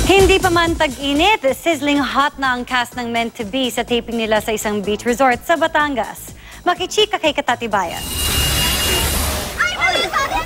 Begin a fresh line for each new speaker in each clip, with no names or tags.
Hindi pa man tag-init, sizzling hot na ang cast ng Meant to Be sa taping nila sa isang beach resort sa Batangas. Makichika kay Katatibayan.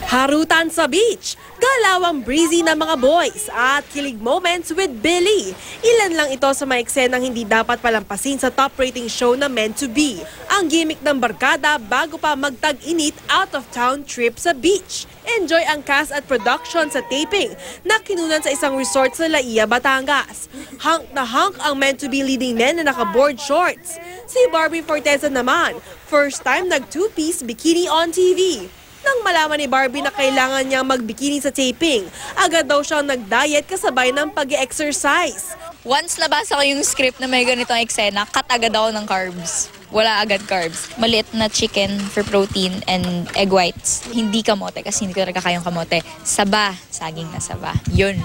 Harutan sa beach, galawang breezy na mga boys at kilig moments with Billy. Ilan lang ito sa mga eksenang hindi dapat palampasin sa top rating show na Meant to Be. Ang gimmick ng barkada bago pa magtag-init out-of-town trip sa beach. Enjoy ang cast at production sa taping na kinunan sa isang resort sa Laia, Batangas. Hunk na hunk ang Meant to Be leading men na naka-board shorts. Si Barbie Forteza naman, first time nag-two-piece bikini on TV. Nang malaman ni Barbie na kailangan niyang magbikini sa taping, agad daw siyang nag-diet kasabay ng pag-exercise.
Once nabasa ko yung script na may ganitong eksena, cut agad ako ng carbs. Wala agad carbs. Maliit na chicken for protein and egg whites. Hindi kamote kasi hindi ko talaga kayang kamote. Saba, saging na saba. Yun.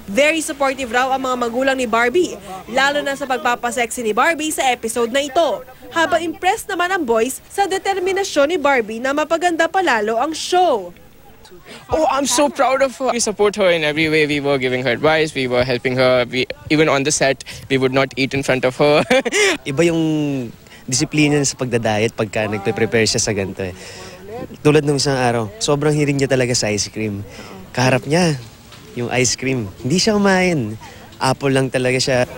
Very supportive raw ang mga magulang ni Barbie, lalo na sa pagpapasexy ni Barbie sa episode na ito. Habang impressed naman ang boys sa determinasyon ni Barbie na mapaganda palalo ang show.
Oh, I'm so proud of her. We support her in every way. We were giving her advice. We were helping her. Even on the set, we would not eat in front of her.
Iba yung disiplina niya sa pagda-diet pagka nagpe-prepare siya sa ganito. Tulad ng isang araw, sobrang hiring niya talaga sa ice cream. Kaharap niya yung ice cream. Hindi siya kumain. Apple lang talaga siya.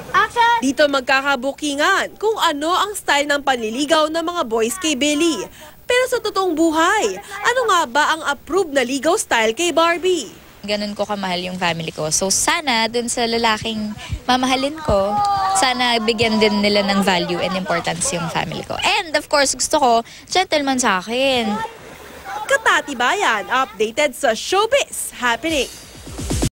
Dito magkakabukingan kung ano ang style ng panliligaw ng mga boys kay Billy. Pero sa totoong buhay, ano nga ba ang approved na ligaw style kay Barbie?
Ganun ko kamahal yung family ko. So sana dun sa lalaking mamahalin ko, sana bigyan din nila ng value and importance yung family ko. And of course, gusto ko, gentleman sa akin.
Katatibayan, updated sa Showbiz Happening.